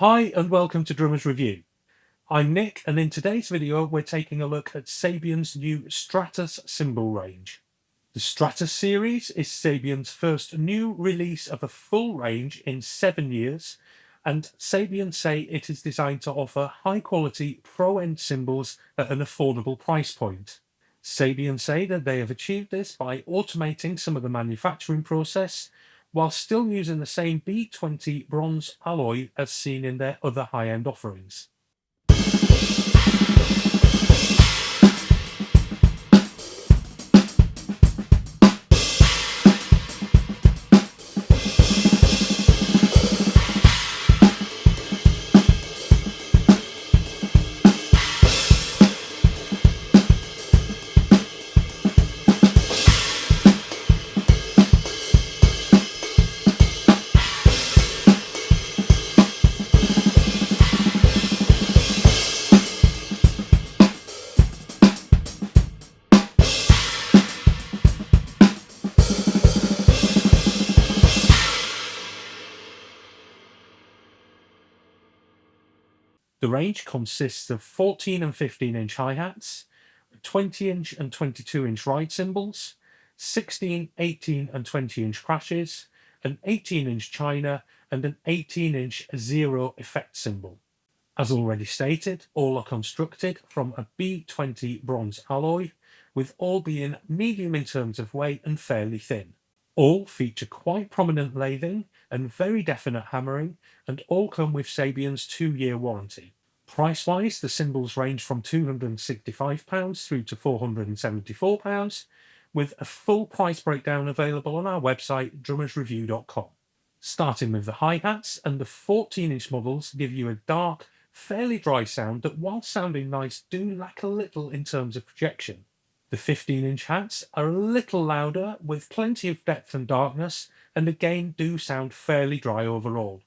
Hi and welcome to Drummers Review. I'm Nick, and in today's video we're taking a look at Sabian's new Stratus cymbal range. The Stratus series is Sabian's first new release of a full range in 7 years, and Sabian say it is designed to offer high-quality pro-end cymbals at an affordable price point. Sabian say that they have achieved this by automating some of the manufacturing process, while still using the same B20 bronze alloy as seen in their other high-end offerings. The range consists of 14 and 15-inch hi-hats, 20-inch and 22-inch ride cymbals, 16, 18 and 20-inch crashes, an 18-inch china, and an 18-inch zero effect cymbal. As already stated, all are constructed from a B20 bronze alloy, with all being medium in terms of weight and fairly thin. All feature quite prominent lathing and very definite hammering, and all come with Sabian's 2-year warranty. Price-wise, the cymbals range from £265 through to £474, with a full price breakdown available on our website, DrummersReview.com. Starting with the hi-hats, and the 14-inch models give you a dark, fairly dry sound that, while sounding nice, do lack a little in terms of projection. The 15-inch hats are a little louder, with plenty of depth and darkness, and again do sound fairly dry overall.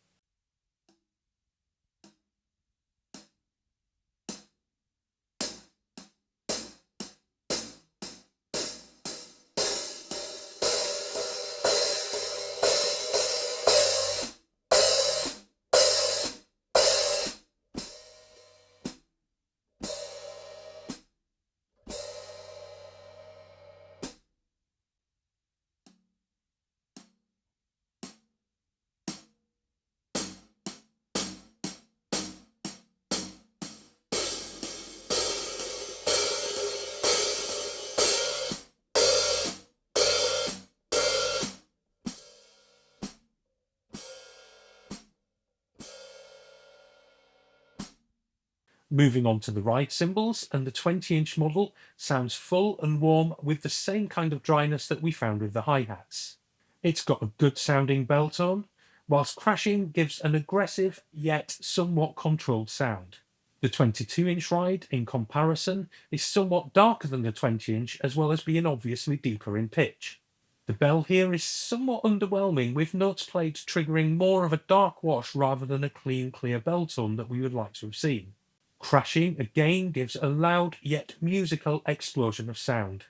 Moving on to the ride cymbals, and the 20-inch model sounds full and warm with the same kind of dryness that we found with the hi-hats. It's got a good sounding bell tone, whilst crashing gives an aggressive yet somewhat controlled sound. The 22-inch ride, in comparison, is somewhat darker than the 20-inch, as well as being obviously deeper in pitch. The bell here is somewhat underwhelming, with notes played triggering more of a dark wash rather than a clean, clear bell tone that we would like to have seen. Crashing again gives a loud yet musical explosion of sound.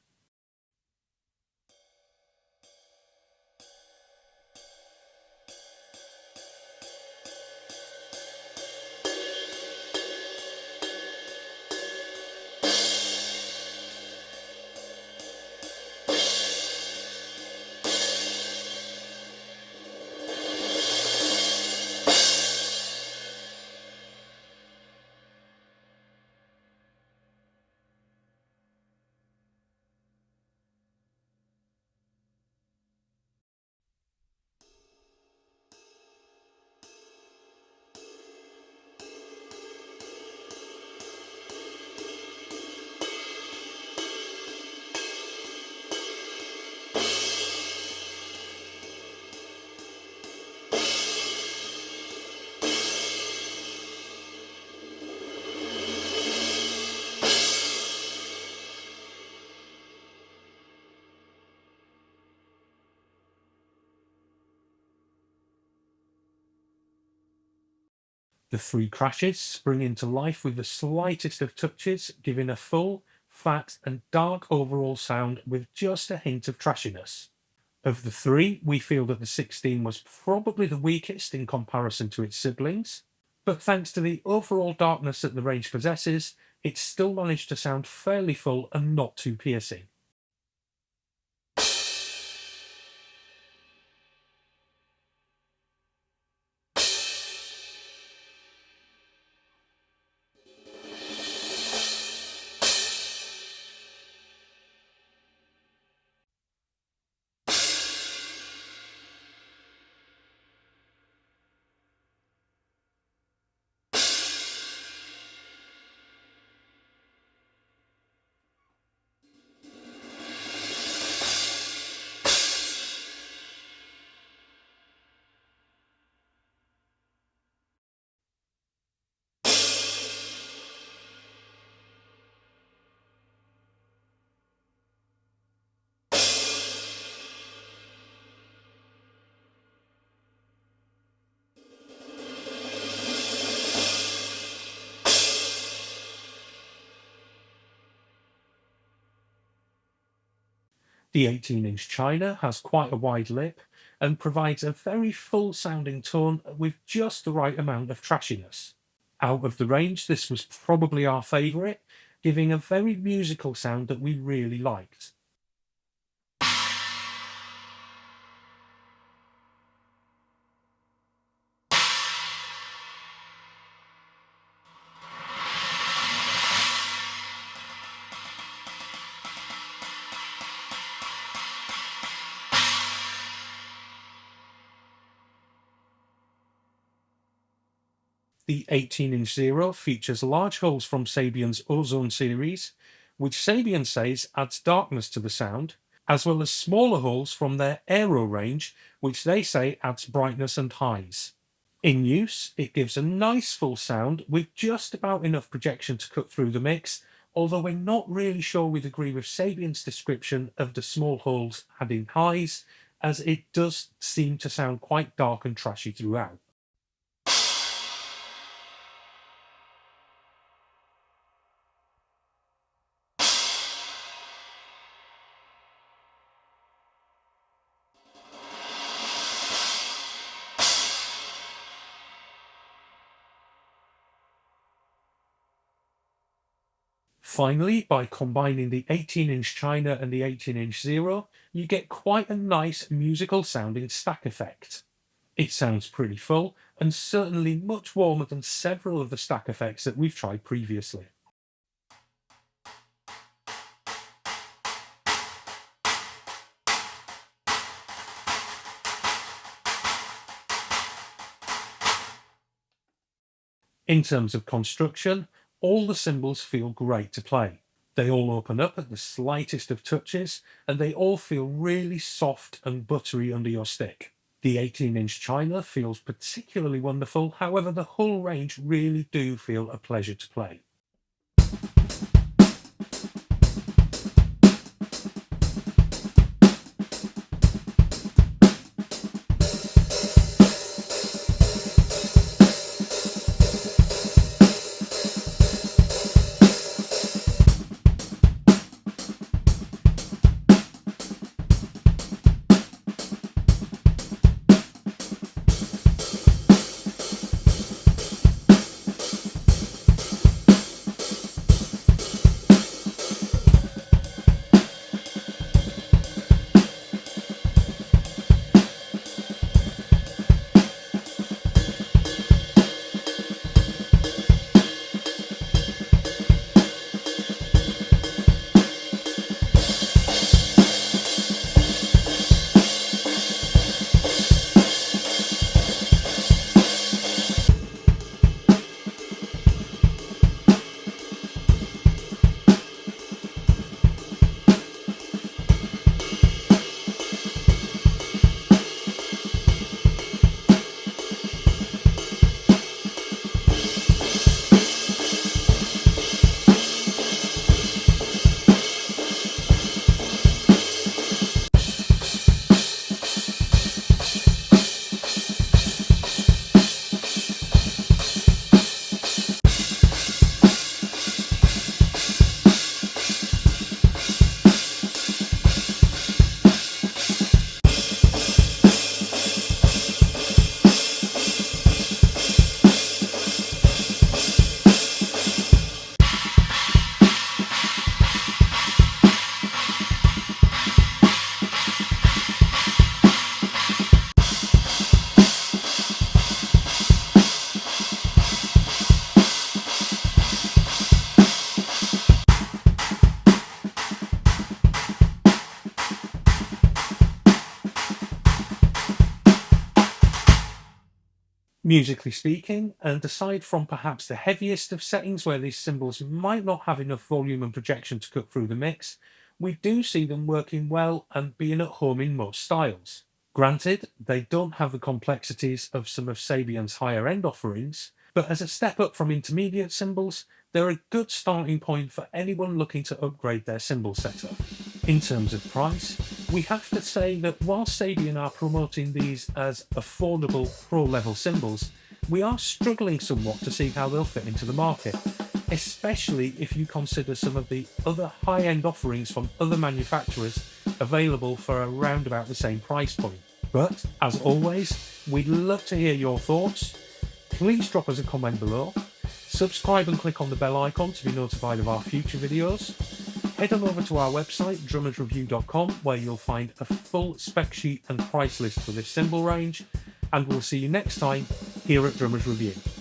The 3 crashes spring into life with the slightest of touches, giving a full, fat and dark overall sound with just a hint of trashiness. Of the 3, we feel that the 16 was probably the weakest in comparison to its siblings, but thanks to the overall darkness that the range possesses, it still managed to sound fairly full and not too piercing. The 18-inch China has quite a wide lip and provides a very full sounding tone with just the right amount of trashiness. Out of the range, this was probably our favourite, giving a very musical sound that we really liked. The 18-inch Zero features large holes from Sabian's Ozone series, which Sabian says adds darkness to the sound, as well as smaller holes from their Aero range, which they say adds brightness and highs. In use, it gives a nice full sound with just about enough projection to cut through the mix, although we're not really sure we'd agree with Sabian's description of the small holes adding highs, as it does seem to sound quite dark and trashy throughout. Finally, by combining the 18-inch China and the 18-inch Zero, you get quite a nice musical sounding stack effect. It sounds pretty full and certainly much warmer than several of the stack effects that we've tried previously. In terms of construction, all the cymbals feel great to play. They all open up at the slightest of touches, and they all feel really soft and buttery under your stick. The 18-inch China feels particularly wonderful, however the whole range really do feel a pleasure to play. Musically speaking, and aside from perhaps the heaviest of settings where these cymbals might not have enough volume and projection to cut through the mix, we do see them working well and being at home in most styles. Granted, they don't have the complexities of some of Sabian's higher end offerings, but as a step up from intermediate cymbals, they're a good starting point for anyone looking to upgrade their cymbal setup. In terms of price, we have to say that while Sabian are promoting these as affordable pro-level cymbals, we are struggling somewhat to see how they'll fit into the market, especially if you consider some of the other high-end offerings from other manufacturers available for around about the same price point. But, as always, we'd love to hear your thoughts. Please drop us a comment below, subscribe and click on the bell icon to be notified of our future videos. Head on over to our website, DrummersReview.com, where you'll find a full spec sheet and price list for this cymbal range, and we'll see you next time here at Drummers Review.